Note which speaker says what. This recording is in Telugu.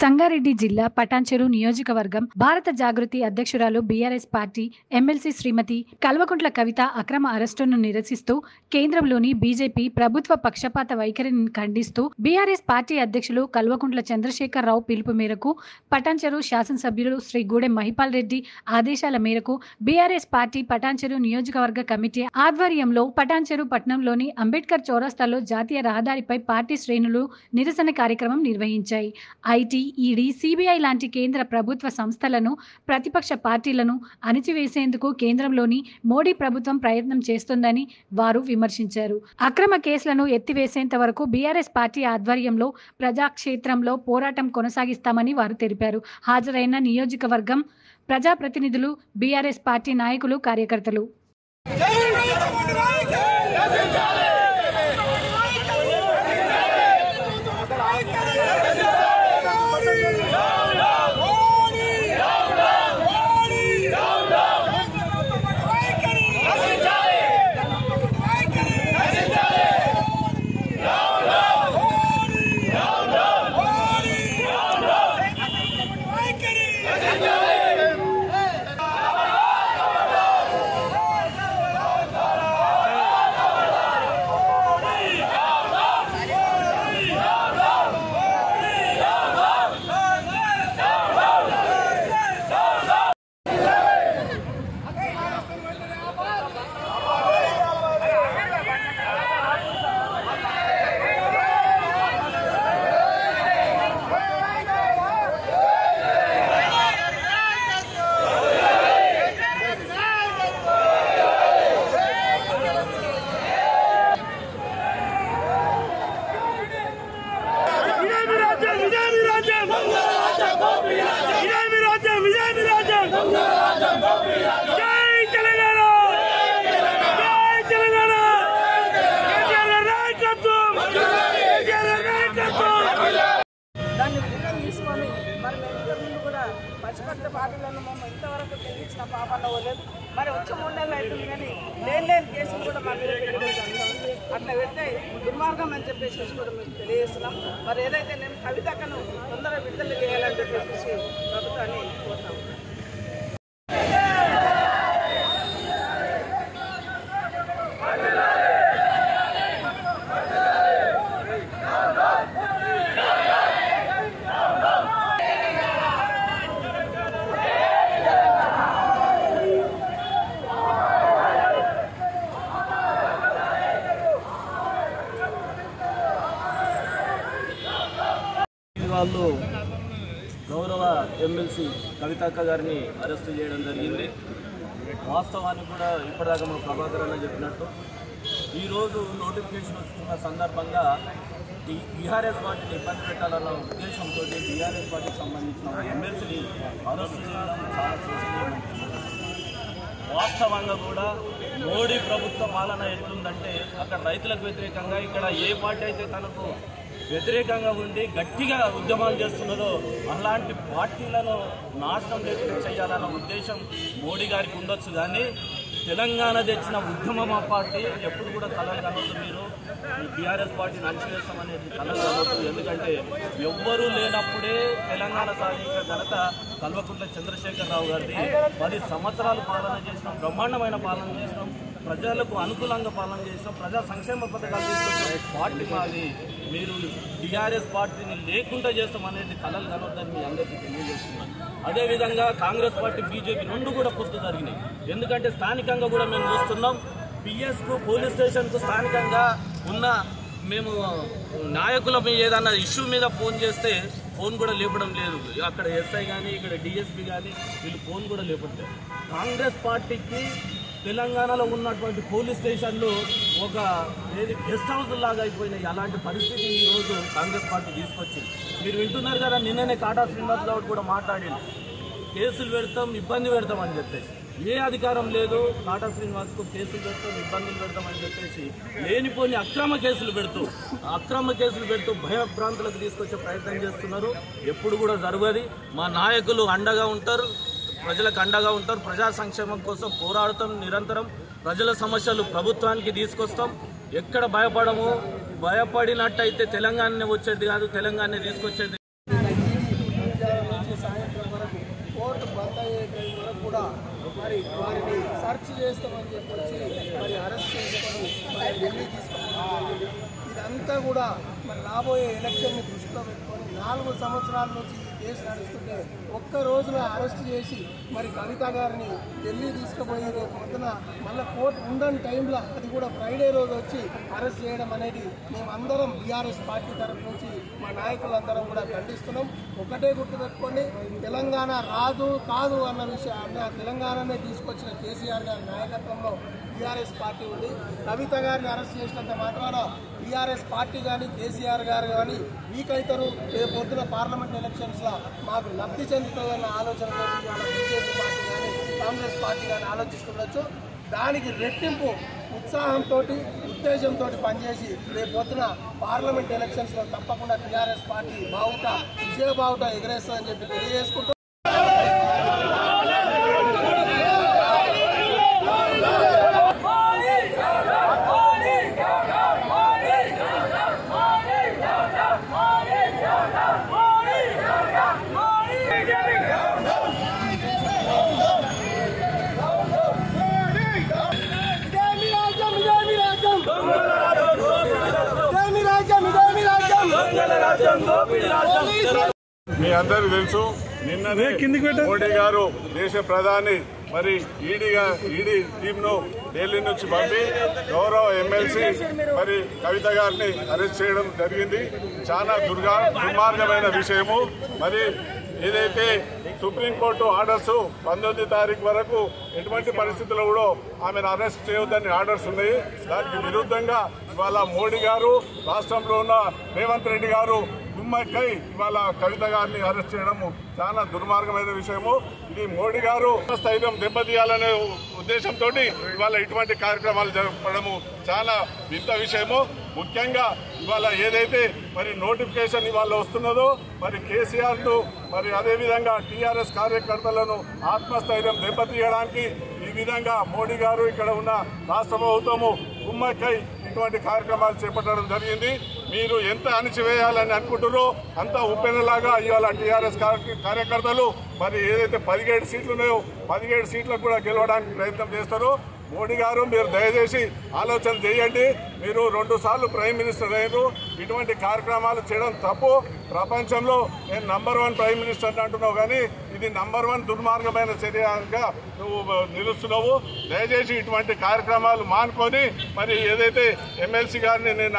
Speaker 1: సంగారెడ్డి జిల్లా పటాన్చెరు నియోజకవర్గం భారత జాగృతి అధ్యక్షురాలు బీఆర్ఎస్ పార్టీ ఎమ్మెల్సీ శ్రీమతి కల్వకుంట్ల కవిత అక్రమ అరెస్టును నిరసిస్తూ కేంద్రంలోని బీజేపీ ప్రభుత్వ పక్షపాత వైఖరిని ఖండిస్తూ బీఆర్ఎస్ పార్టీ అధ్యక్షులు కల్వకుంట్ల చంద్రశేఖర్ రావు పిలుపు మేరకు పటాన్చెరు శాసనసభ్యులు శ్రీ గూడెం మహిపాల్ రెడ్డి ఆదేశాల మేరకు బీఆర్ఎస్ పార్టీ పటాన్చెరు నియోజకవర్గ కమిటీ ఆధ్వర్యంలో పటాన్చెరు పట్టణంలోని అంబేద్కర్ చౌరస్తాలో జాతీయ రహదారిపై పార్టీ శ్రేణులు నిరసన కార్యక్రమం నిర్వహించాయి. ఐటీ, ఈడీ, సిబిఐ లాంటి కేంద్ర ప్రభుత్వ సంస్థలను, ప్రతిపక్ష పార్టీలను అణిచివేసేందుకు కేంద్రంలోని మోడీ ప్రభుత్వం ప్రయత్నం చేస్తోందని వారు విమర్శించారు. అక్రమ కేసులను ఎత్తివేసేంత వరకు బీఆర్ఎస్ పార్టీ ఆధ్వర్యంలో ప్రజాక్షేత్రంలో పోరాటం కొనసాగిస్తామని వారు తెలిపారు. హాజరైన నియోజకవర్గం ప్రజాప్రతినిధులు, బీఆర్ఎస్ పార్టీ నాయకులు, కార్యకర్తలు
Speaker 2: పచ్చిపట్ల పార్టీలను మేము ఇంతవరకు తెగించిన పాపన్న పోలేదు. మరి వచ్చే 3 నెలలు అవుతుంది కానీ లేని కేసులు కూడా మా మీద అట్లా పెడితే దుర్మార్గం అని చెప్పేసి కూడా మేము తెలియజేస్తున్నాం. మరి ఏదైతే నేను కవితను తొందరగా విడుదల చేయాలని చెప్పేసి ప్రభుత్వాన్ని కోరుతాం.
Speaker 3: వాళ్ళు గౌరవ ఎమ్మెల్సీ కవితక్క గారిని అరెస్టు చేయడం జరిగింది. వాస్తవానికి కూడా ఇప్పటిదాకా మన ప్రభాకర్ అన్న చెప్పినట్టు ఈరోజు నోటిఫికేషన్ వస్తున్న సందర్భంగా బీఆర్ఎస్ పార్టీని ఇబ్బంది పెట్టాలన్న ఉద్దేశంతో బీఆర్ఎస్ పార్టీకి సంబంధించిన ఎమ్మెల్సీని అరెస్టు చేయడం చాలా శోచనీయం. వాస్తవంగా కూడా మోడీ ప్రభుత్వ పాలన ఎట్లుందంటే అక్కడ రైతులకు వ్యతిరేకంగా, ఇక్కడ ఏ పార్టీ అయితే తనకు వ్యతిరేకంగా ఉండి గట్టిగా ఉద్యమాలు చేస్తున్నదో అలాంటి పార్టీలను నాశనం లేకుండా చేయాలన్న ఉద్దేశం మోడీ గారికి ఉండొచ్చు. కానీ తెలంగాణ తెచ్చిన ఉద్యమ పార్టీ ఎప్పుడు కూడా కలలు కనొద్దు. మీరు బీఆర్ఎస్ పార్టీని అణచివేస్తామనేది కలలు కనొద్దు. ఎందుకంటే ఎవ్వరూ లేనప్పుడే తెలంగాణ సాధించిన ఘనత కల్వకుంట్ల చంద్రశేఖర్ రావు గారిది. 10 సంవత్సరాలు పాలన చేసినాం, బ్రహ్మాండమైన పాలన చేసినాం, ప్రజలకు అనుకూలంగా పాలన చేసినాం, ప్రజా సంక్షేమ పథకాలు తీసుకొచ్చిన పార్టీ మాది. మీరు టీఆర్ఎస్ పార్టీని లేకుండా చేస్తామనేది కలలు కనొద్దని మీ అందరికీ తెలియజేస్తున్నాను. అదేవిధంగా కాంగ్రెస్ పార్టీ, బీజేపీ రెండు కూడా పొత్తు జరిగినాయి. ఎందుకంటే స్థానికంగా కూడా మేము చూస్తున్నాం, పిఎస్కు పోలీస్ స్టేషన్కు స్థానికంగా ఉన్న మేము నాయకుల ఏదన్నా ఇష్యూ మీద ఫోన్ చేస్తే ఫోన్ కూడా లేపడం లేదు. అక్కడ ఎస్ఐ కానీ ఇక్కడ డిఎస్పీ కానీ వీళ్ళు ఫోన్ కూడా లేపట్లేదు. కాంగ్రెస్ పార్టీకి తెలంగాణలో ఉన్నటువంటి పోలీస్ స్టేషన్లు ఒక గెస్ట్ హౌస్ లాగా అయిపోయినాయి. అలాంటి పరిస్థితి ఈరోజు కాంగ్రెస్ పార్టీ తీసుకొచ్చింది. మీరు వింటున్నారు కదా, నిన్ననే కాటా శ్రీనివాస్ గౌడ్ కూడా మాట్లాడింది, కేసులు పెడతాం, ఇబ్బంది పెడతాం అని చెప్పేసి. ఏ అధికారం లేదు కాటా శ్రీనివాస్కు కేసులు పెడతాం, ఇబ్బందులు పెడతామని చెప్పేసి లేనిపోని అక్రమ కేసులు పెడుతూ భయభ్రాంతులకు తీసుకొచ్చే ప్రయత్నం చేస్తున్నారు. ఎప్పుడు కూడా జరగదు. మా నాయకులు అండగా ఉంటారు, ప్రజలకు అండగా ఉంటారు. ప్రజా సంక్షేమం కోసం పోరాడతాం నిరంతరం. ప్రజల సమస్యలు ప్రభుత్వానికి తీసుకొస్తాం. ఎక్కడ భయపడము. భయపడినట్టయితే తెలంగాణనే వచ్చేది కాదు, తెలంగాణనే తీసుకొచ్చేది.
Speaker 4: చంపేస్తామని చెప్పొచ్చి మరి అరెస్ట్ చేసుకొని మరి ఢిల్లీ తీసుకుని ఇదంతా కూడా మరి రాబోయే ఎలక్షన్ని దృష్టిలో పెట్టుకొని 4 సంవత్సరాల నుంచి ఈ కేసు నడుస్తుంటే ఒక్క రోజున అరెస్ట్ చేసి మరి కవిత గారిని ఢిల్లీ తీసుకుపోయి రేపు పొద్దున మళ్ళీ కోర్టు ఉండని టైంలో అది కూడా ఫ్రైడే రోజు వచ్చి అరెస్ట్ చేయడం అనేది మేమందరం బీఆర్ఎస్ పార్టీ తరఫు నుంచి మా నాయకులందరం కూడా ఖండిస్తున్నాం. ఒకటే గుర్తుపెట్టుకోండి, తెలంగాణ రాదు కాదు అన్న విషయాన్ని తెలంగాణనే తీసుకొచ్చిన కేసీఆర్ గారి నాయకత్వంలో బీఆర్ఎస్ పార్టీ ఉంది. కవిత గారిని అరెస్ట్ చేసినంత మాత్రాన బీఆర్ఎస్ పార్టీ కానీ కేసీఆర్ గారు కానీ వీక్ అవుతారు, రేపు పొద్దున పార్లమెంట్ ఎలక్షన్స్లో మాకు లబ్ధి చెందుతుందన్న ఆలోచనతో ఇవాళ బీజేపీ పార్టీ కానీ కాంగ్రెస్ పార్టీ కానీ ఆలోచిస్తుండొచ్చు. దానికి రెట్టింపు ఉత్సాహంతో ఉత్తేజంతో పనిచేసి రేపు పొద్దున పార్లమెంట్ ఎలక్షన్స్లో తప్పకుండా టీఆర్ఎస్ పార్టీ విజయ బావుట ఎగరేస్తుందని చెప్పి తెలియజేసుకుంటూ
Speaker 5: మీ అందరికీ తెలుసు, నిన్ననే మోడీ గారు దేశ ప్రధాని మరి ఈడీ టీంను ఢిల్లీ నుంచి పంపి గౌరవ ఎమ్మెల్సీ మరి కవిత గారిని అరెస్ట్ చేయడం జరిగింది. చాలా దుర్మార్గమైన విషయము. మరి ఏదైతే సుప్రీంకోర్టు ఆర్డర్స్ 19వ తారీఖు వరకు ఎటువంటి పరిస్థితుల్లో కూడా ఆమెను అరెస్ట్ చేయొద్దని ఆర్డర్స్ ఉన్నాయి. దానికి విరుద్ధంగా ఇవాళ మోడీ గారు, రాష్ట్రంలో ఉన్న రేవంత్ రెడ్డి గారు గుమ్మక్కై ఇవాళ కవిత గారిని అరెస్ట్ చేయడము చాలా దుర్మార్గమైన విషయము. ఇది మోడీ గారు స్థైర్యం దెబ్బతీయాలనే ఉద్దేశంతో ఇవాళ ఇటువంటి కార్యక్రమాలు జరపడము చాలా వింత విషయము. ముఖ్యంగా ఇవాళ ఏదైతే మరి నోటిఫికేషన్ ఇవాళ వస్తున్నదో మరి కేసీఆర్ను మరి అదేవిధంగా టీఆర్ఎస్ కార్యకర్తలను ఆత్మస్థైర్యం దెబ్బతీయడానికి ఈ విధంగా మోడీ గారు ఇక్కడ ఉన్న రాష్ట్ర ప్రభుత్వము గుమ్మక్కై ఇటువంటి కార్యక్రమాలు చేపట్టడం జరిగింది. మీరు ఎంత అణిచివేయాలని అనుకుంటారో అంత ఉప్పెనలాగా ఇవాళ టీఆర్ఎస్ కార్యకర్తలు మరి ఏదైతే 17 సీట్లు ఉన్నాయో 17 సీట్లకు కూడా గెలవడానికి ప్రయత్నం చేస్తారో. మోడీ గారు మీరు దయచేసి ఆలోచన చేయండి. మీరు 2 సార్లు ప్రైమ్ మినిస్టర్ అయ్యారు. ఇటువంటి కార్యక్రమాలు చేయడం తప్పు. ప్రపంచంలో నేను నంబర్ 1 ప్రైమ్ మినిస్టర్ అంటున్నావు, కానీ ఇది నంబర్ 1 దుర్మార్గమైన చర్యగా నువ్వు నిలుస్తున్నావు. దయచేసి ఇటువంటి కార్యక్రమాలు మానుకొని మరి ఏదైతే ఎమ్మెల్సీ గారిని నేను